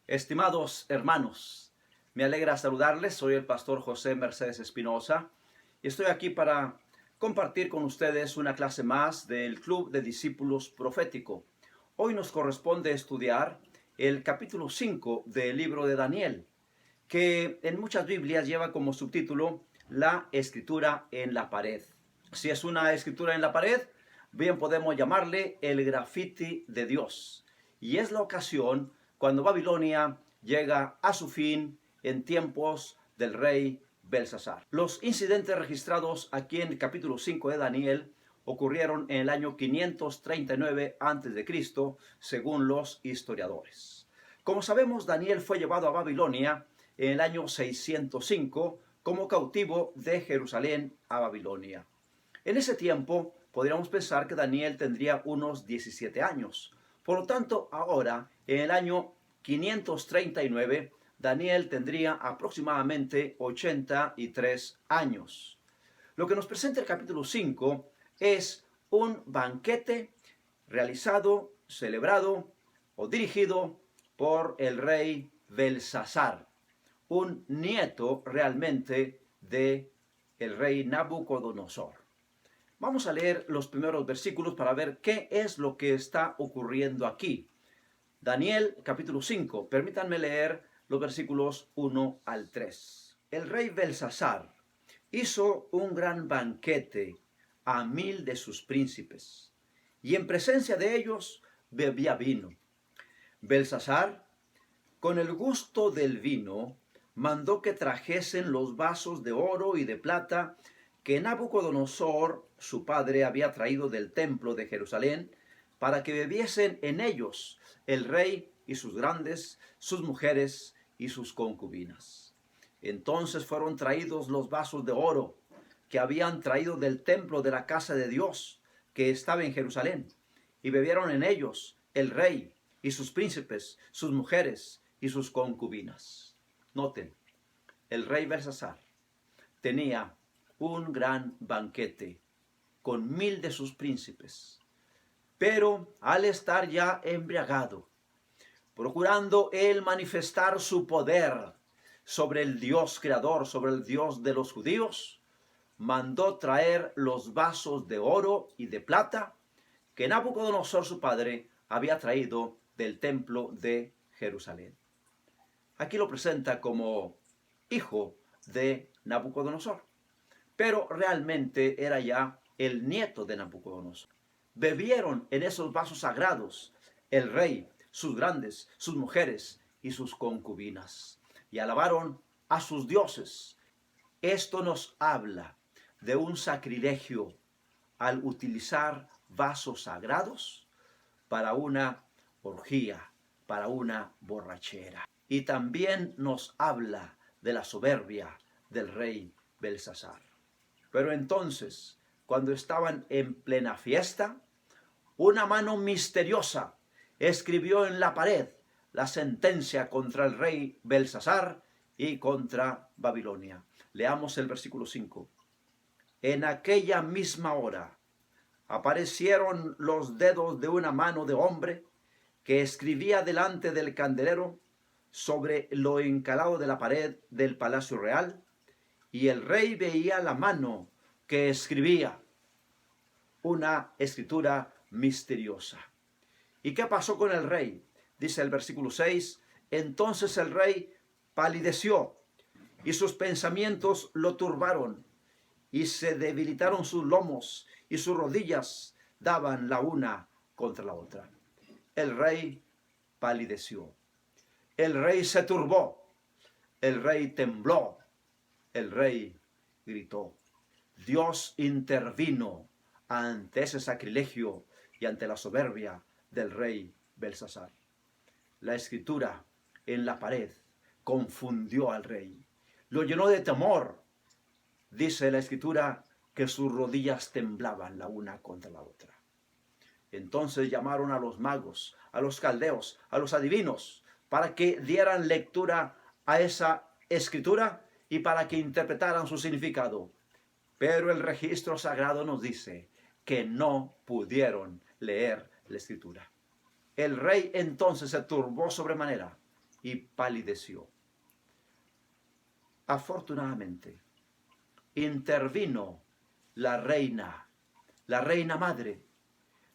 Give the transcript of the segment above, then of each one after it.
Estimados hermanos, me alegra saludarles. Soy el pastor José Mercedes Espinosa y estoy aquí para compartir con ustedes una clase más del Club de Discípulos Profético. Hoy nos corresponde estudiar el capítulo 5 del libro de Daniel, que en muchas Biblias lleva como subtítulo La escritura en la pared. Si es una escritura en la pared, bien podemos llamarle el grafiti de Dios. Y es la ocasión cuando Babilonia llega a su fin en tiempos del rey Belsasar. Los incidentes registrados aquí en el capítulo 5 de Daniel ocurrieron en el año 539 a.C., según los historiadores. Como sabemos, Daniel fue llevado a Babilonia en el año 605 como cautivo de Jerusalén a Babilonia. En ese tiempo podríamos pensar que Daniel tendría unos 17 años. Por lo tanto, ahora, en el año 539, Daniel tendría aproximadamente 83 años. Lo que nos presenta el capítulo 5 es un banquete realizado, celebrado o dirigido por el rey Belsasar, un nieto realmente de el rey Nabucodonosor. Vamos a leer los primeros versículos para ver qué es lo que está ocurriendo aquí. Daniel capítulo 5, permítanme leer los versículos 1 al 3. El rey Belsasar hizo un gran banquete a 1000 de sus príncipes, y en presencia de ellos bebía vino. Belsasar, con el gusto del vino, mandó que trajesen los vasos de oro y de plata que Nabucodonosor, su padre, había traído del templo de Jerusalén, para que bebiesen en ellos el rey y sus grandes, sus mujeres y sus concubinas. Entonces fueron traídos los vasos de oro que habían traído del templo de la casa de Dios, que estaba en Jerusalén, y bebieron en ellos el rey y sus príncipes, sus mujeres y sus concubinas. Noten, el rey Belsasar tenía un gran banquete con 1000 de sus príncipes, pero al estar ya embriagado, procurando él manifestar su poder sobre el Dios creador, sobre el Dios de los judíos, mandó traer los vasos de oro y de plata que Nabucodonosor, su padre, había traído del templo de Jerusalén. Aquí lo presenta como hijo de Nabucodonosor, pero realmente era ya el nieto de Nabucodonosor. Bebieron en esos vasos sagrados el rey, sus grandes, sus mujeres y sus concubinas, y alabaron a sus dioses. Esto nos habla de un sacrilegio al utilizar vasos sagrados para una orgía, para una borrachera. Y también nos habla de la soberbia del rey Belsasar. Pero entonces, cuando estaban en plena fiesta, una mano misteriosa escribió en la pared la sentencia contra el rey Belsasar y contra Babilonia. Leamos el versículo 5. En aquella misma hora aparecieron los dedos de una mano de hombre que escribía delante del candelero sobre lo encalado de la pared del palacio real, y el rey veía la mano que escribía, una escritura misteriosa. ¿Y qué pasó con el rey? Dice el versículo 6, entonces el rey palideció y sus pensamientos lo turbaron, y se debilitaron sus lomos y sus rodillas daban la una contra la otra. El rey palideció, el rey se turbó, el rey tembló, el rey gritó. Dios intervino ante ese sacrilegio y ante la soberbia del rey Belsasar. La escritura en la pared confundió al rey, lo llenó de temor. Dice la escritura que sus rodillas temblaban la una contra la otra. Entonces llamaron a los magos, a los caldeos, a los adivinos, para que dieran lectura a esa escritura y para que interpretaran su significado. Pero el registro sagrado nos dice que no pudieron leer la escritura. El rey entonces se turbó sobremanera y palideció. Afortunadamente, intervino la reina madre.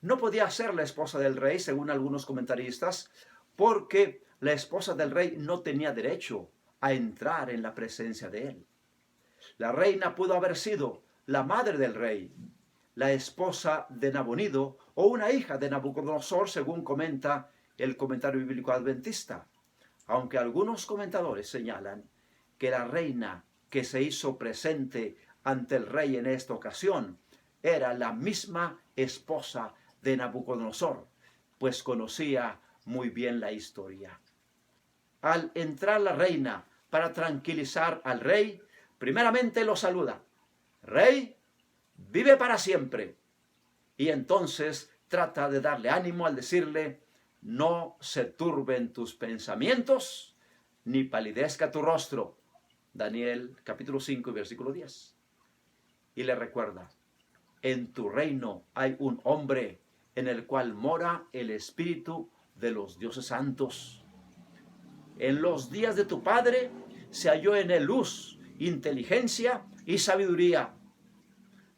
No podía ser la esposa del rey, según algunos comentaristas, porque la esposa del rey no tenía derecho a entrar en la presencia de él. La reina pudo haber sido la madre del rey, la esposa de Nabonido o una hija de Nabucodonosor, según comenta el comentario bíblico adventista, aunque algunos comentadores señalan que la reina que se hizo presente ante el rey en esta ocasión era la misma esposa de Nabucodonosor, pues conocía muy bien la historia. Al entrar la reina para tranquilizar al rey, primeramente lo saluda: Rey, vive para siempre. Y entonces trata de darle ánimo al decirle: no se turben tus pensamientos, ni palidezca tu rostro. Daniel capítulo 5 y versículo 10. Y le recuerda: en tu reino hay un hombre en el cual mora el espíritu de los dioses santos. En los días de tu padre se halló en él luz, inteligencia y sabiduría.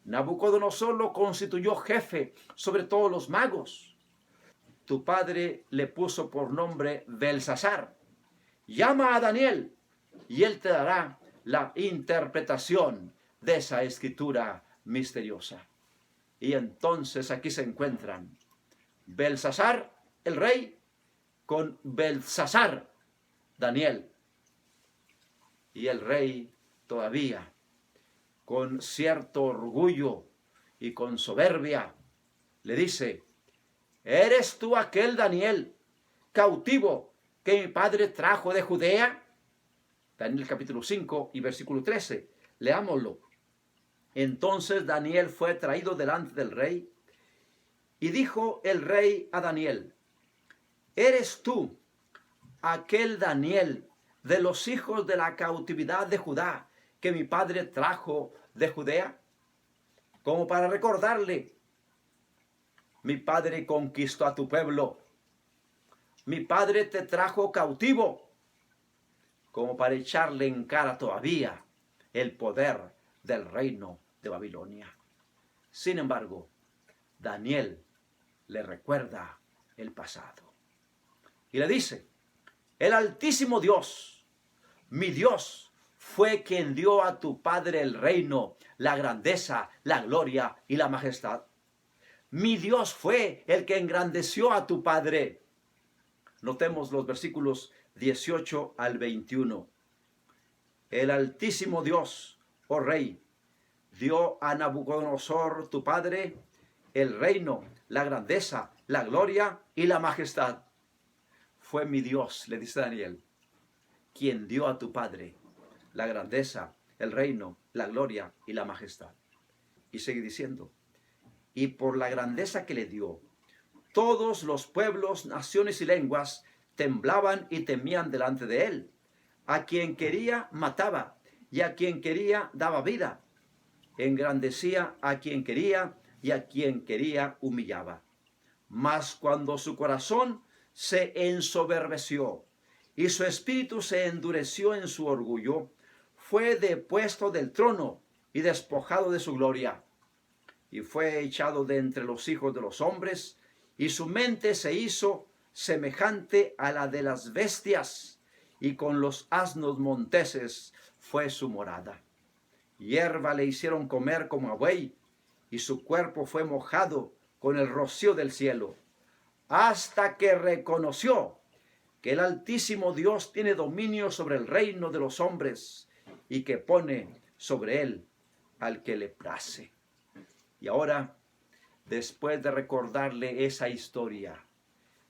Nabucodonosor lo constituyó jefe sobre todos los magos. Tu padre le puso por nombre Belsasar. Llama a Daniel y él te dará la interpretación de esa escritura misteriosa. Y entonces aquí se encuentran Belsasar, el rey, con Belsasar, Daniel. Y el rey todavía, con cierto orgullo y con soberbia, le dice: ¿eres tú aquel Daniel, cautivo, que mi padre trajo de Judea? Daniel capítulo 5 y versículo 13. Leámoslo. Entonces Daniel fue traído delante del rey, y dijo el rey a Daniel: ¿eres tú aquel Daniel de los hijos de la cautividad de Judá que mi padre trajo de Judea? Como para recordarle: mi padre conquistó a tu pueblo, mi padre te trajo cautivo, como para echarle en cara todavía el poder del reino de Babilonia. Sin embargo, Daniel le recuerda el pasado y le dice: el Altísimo Dios, mi Dios, fue quien dio a tu padre el reino, la grandeza, la gloria y la majestad. Mi Dios fue el que engrandeció a tu padre. Notemos los versículos 18 al 21. El Altísimo Dios, oh rey, dio a Nabucodonosor tu padre el reino, la grandeza, la gloria y la majestad. Fue mi Dios, le dice Daniel, quien dio a tu padre la grandeza, el reino, la gloria y la majestad. Y sigue diciendo: y por la grandeza que le dio, todos los pueblos, naciones y lenguas temblaban y temían delante de él. A quien quería mataba, y a quien quería daba vida. Engrandecía a quien quería, y a quien quería humillaba. Mas cuando su corazón se ensoberbeció y su espíritu se endureció en su orgullo, fue depuesto del trono y despojado de su gloria, y fue echado de entre los hijos de los hombres, y su mente se hizo semejante a la de las bestias, y con los asnos monteses fue su morada. Hierba le hicieron comer como a buey, y su cuerpo fue mojado con el rocío del cielo, hasta que reconoció que el Altísimo Dios tiene dominio sobre el reino de los hombres, y que pone sobre él al que le place. Y ahora, después de recordarle esa historia,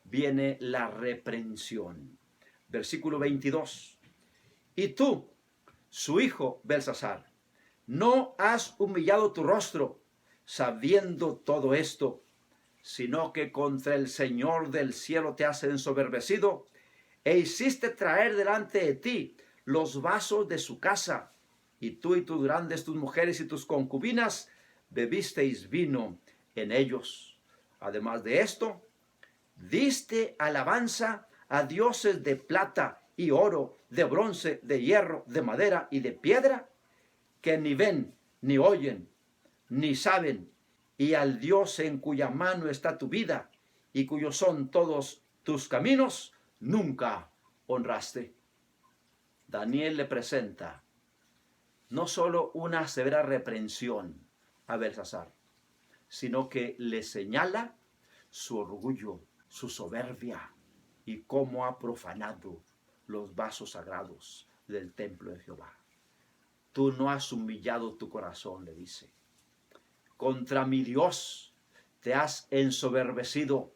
viene la reprensión. Versículo 22. Y tú, su hijo Belsasar, no has humillado tu rostro, sabiendo todo esto, sino que contra el Señor del cielo te has ensoberbecido, e hiciste traer delante de ti los vasos de su casa, y tú y tus grandes, tus mujeres y tus concubinas, bebisteis vino en ellos. Además de esto, diste alabanza a dioses de plata y oro, de bronce, de hierro, de madera y de piedra, que ni ven, ni oyen, ni saben, y al Dios en cuya mano está tu vida, y cuyos son todos tus caminos, nunca honraste. Daniel le presenta no solo una severa reprensión a Belsasar, sino que le señala su orgullo, su soberbia y cómo ha profanado los vasos sagrados del templo de Jehová. Tú no has humillado tu corazón, le dice. Contra mi Dios te has ensoberbecido.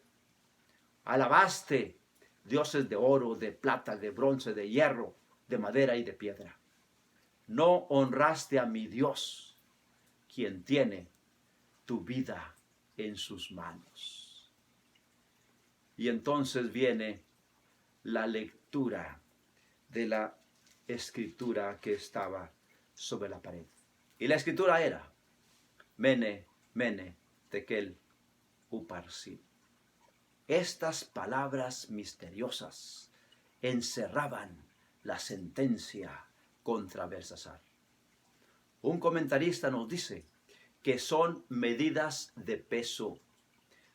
Alabaste dioses de oro, de plata, de bronce, de hierro, de madera y de piedra. No honraste a mi Dios, quien tiene tu vida en sus manos. Y entonces viene la lectura de la escritura que estaba sobre la pared. Y la escritura era: Mene, Mene, Tekel, Uparsin. Estas palabras misteriosas encerraban la sentencia contra Belsasar. Un comentarista nos dice que son medidas de peso.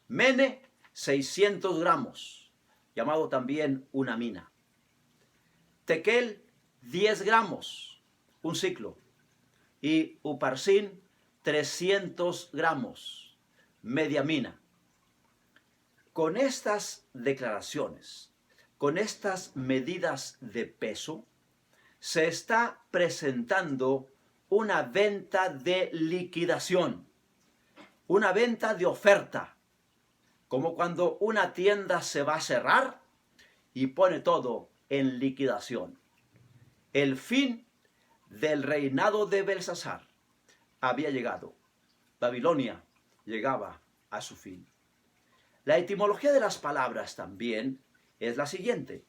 Mene, 600 gramos, llamado también una mina. Tekel, 10 gramos, un ciclo. Y Uparsin, 300 gramos, media mina. Con estas declaraciones, con estas medidas de peso, se está presentando una venta de liquidación, una venta de oferta, como cuando una tienda se va a cerrar y pone todo en liquidación. El fin del reinado de Belsasar había llegado. Babilonia llegaba a su fin. La etimología de las palabras también es la siguiente.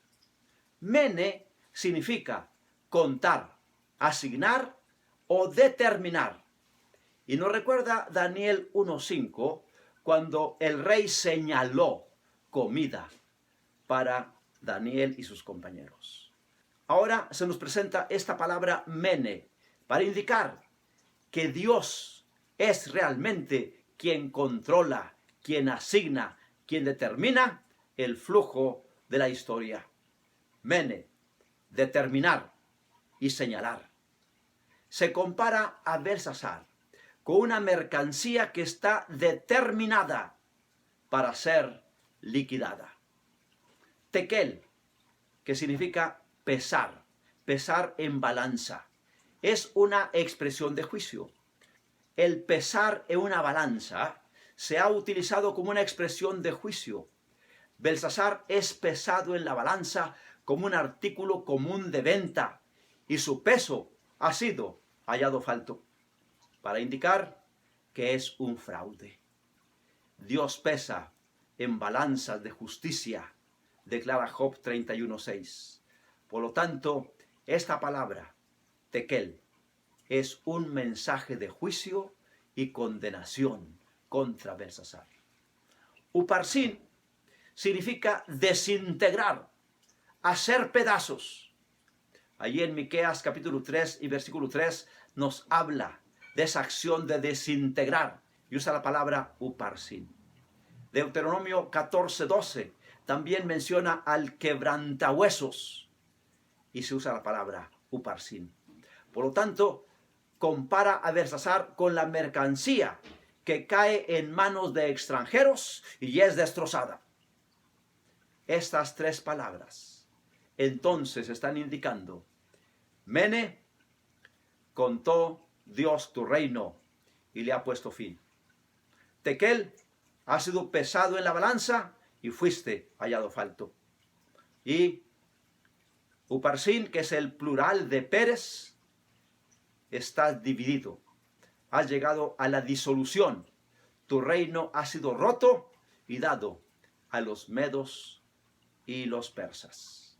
Mene significa contar, asignar o determinar. Y nos recuerda Daniel 1:5, cuando el rey señaló comida para Daniel y sus compañeros. Ahora se nos presenta esta palabra mene para indicar que Dios es realmente quien controla, quien asigna, quien determina el flujo de la historia. Mene, determinar y señalar. Se compara a Belsasar con una mercancía que está determinada para ser liquidada. Tekel, que significa pesar, pesar en balanza, es una expresión de juicio. El pesar en una balanza se ha utilizado como una expresión de juicio. Belsasar es pesado en la balanza como un artículo común de venta y su peso ha sido hallado falto, para indicar que es un fraude. Dios pesa en balanzas de justicia, declara Job 31:6. Por lo tanto, esta palabra, tekel, es un mensaje de juicio y condenación contra Belsasar. Uparsin significa desintegrar, hacer pedazos. Allí en Miqueas capítulo 3 y versículo 3 nos habla de esa acción de desintegrar y usa la palabra uparsin. Deuteronomio 14:12 también menciona al quebrantahuesos y se usa la palabra uparsin. Por lo tanto, compara a Belsasar con la mercancía que cae en manos de extranjeros y es destrozada. Estas tres palabras entonces están indicando: Mene, contó Dios tu reino y le ha puesto fin. Tekel, ha sido pesado en la balanza y fuiste hallado falto. Y Uparsin, que es el plural de Pérez, estás dividido. Has llegado a la disolución. Tu reino ha sido roto y dado a los medos y los persas.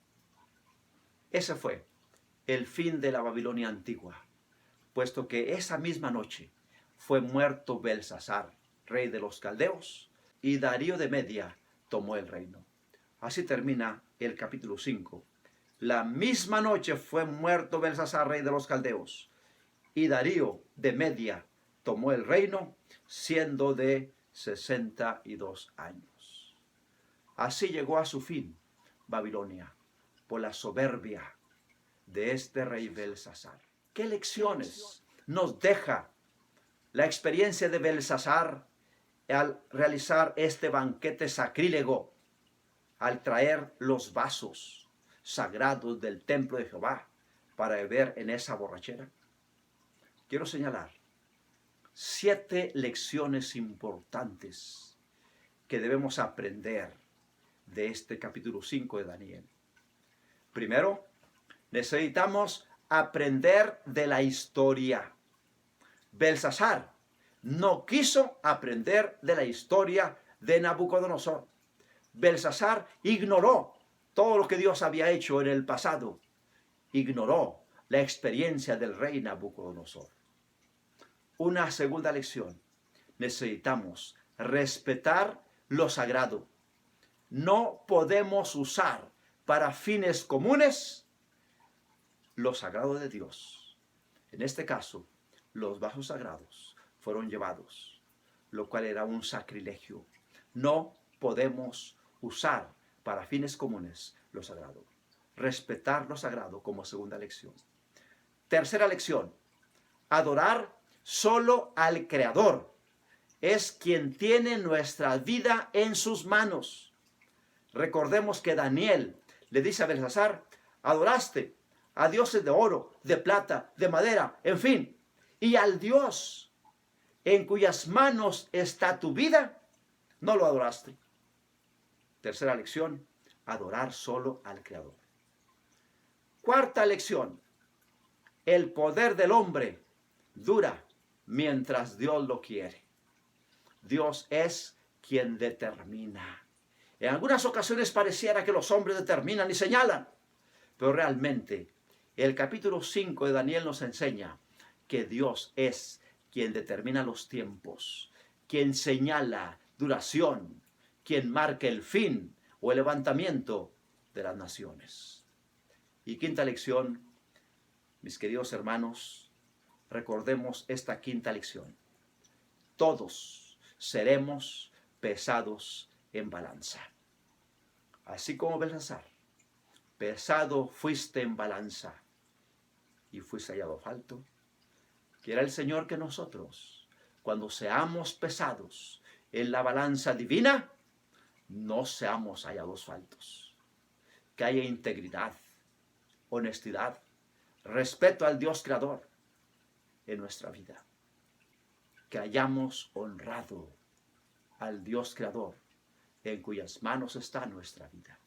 Ese fue el fin de la Babilonia antigua, puesto que esa misma noche fue muerto Belsasar, rey de los caldeos, y Darío de Media tomó el reino. Así termina el capítulo 5, la misma noche fue muerto Belsasar, rey de los caldeos, y Darío de Media tomó el reino, siendo de 62 años. Así llegó a su fin Babilonia, por la soberbia de este rey Belsasar. ¿Qué lecciones nos deja la experiencia de Belsasar al realizar este banquete sacrílego, al traer los vasos sagrados del templo de Jehová para beber en esa borrachera? Quiero señalar 7 lecciones importantes que debemos aprender de este capítulo 5 de Daniel. Primero, necesitamos aprender de la historia. Belsasar no quiso aprender de la historia de Nabucodonosor. Belsasar ignoró todo lo que Dios había hecho en el pasado. Ignoró la experiencia del rey Nabucodonosor. Una segunda lección. Necesitamos respetar lo sagrado. No podemos usar para fines comunes lo sagrado de Dios. En este caso, los vasos sagrados fueron llevados, lo cual era un sacrilegio. No podemos usar para fines comunes lo sagrado. Respetar lo sagrado como segunda lección. Tercera lección. Adorar solo al Creador. Es quien tiene nuestra vida en sus manos. Recordemos que Daniel le dice a Belsasar: adoraste a dioses de oro, de plata, de madera, en fin, y al Dios en cuyas manos está tu vida, no lo adoraste. Tercera lección, adorar solo al Creador. Cuarta lección, el poder del hombre dura mientras Dios lo quiere. Dios es quien determina. En algunas ocasiones pareciera que los hombres determinan y señalan, pero realmente el capítulo 5 de Daniel nos enseña que Dios es quien determina los tiempos, quien señala duración, quien marca el fin o el levantamiento de las naciones. Y quinta lección, mis queridos hermanos, recordemos esta quinta lección. Todos seremos pesados en balanza. Así como Belsasar, pesado fuiste en balanza y fuiste hallado falto. Quiera el Señor que nosotros, cuando seamos pesados en la balanza divina, no seamos hallados faltos. Que haya integridad, honestidad, respeto al Dios Creador en nuestra vida. Que hayamos honrado al Dios Creador en cuyas manos está nuestra vida.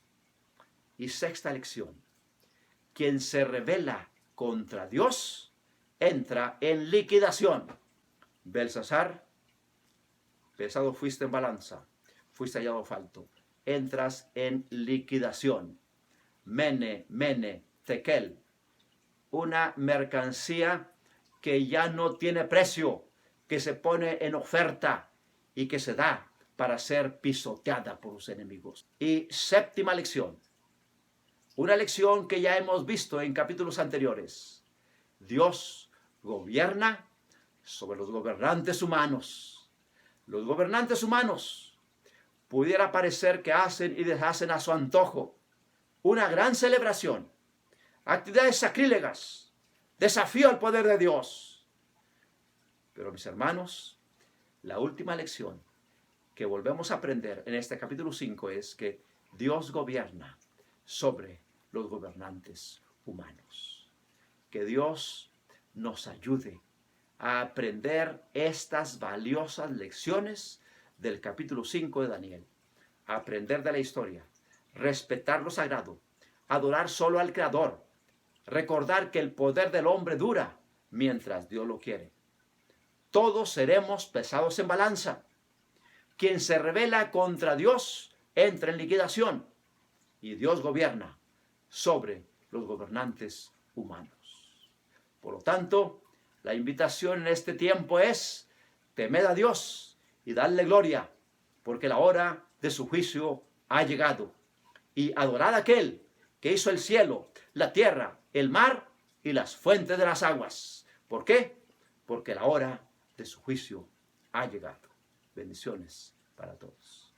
Y sexta lección, quien se rebela contra Dios entra en liquidación. Belsasar, pesado fuiste en balanza, fuiste hallado falto, entras en liquidación. Mene, tekel, una mercancía que ya no tiene precio, que se pone en oferta y que se da para ser pisoteada por los enemigos. Y séptima lección, una lección que ya hemos visto en capítulos anteriores. Dios gobierna sobre los gobernantes humanos. Los gobernantes humanos pudiera parecer que hacen y deshacen a su antojo. Una gran celebración, actividades sacrílegas, desafío al poder de Dios. Pero mis hermanos, la última lección que volvemos a aprender en este capítulo 5 es que Dios gobierna sobre los gobernantes humanos. Que Dios nos ayude a aprender estas valiosas lecciones del capítulo 5 de Daniel. A aprender de la historia, respetar lo sagrado, adorar solo al Creador, recordar que el poder del hombre dura mientras Dios lo quiere. Todos seremos pesados en balanza. Quien se rebela contra Dios entra en liquidación y Dios gobierna sobre los gobernantes humanos. Por lo tanto, la invitación en este tiempo es: temed a Dios y dadle gloria, porque la hora de su juicio ha llegado, y adorad a aquel que hizo el cielo, la tierra, el mar y las fuentes de las aguas. ¿Por qué? Porque la hora de su juicio ha llegado. Bendiciones para todos.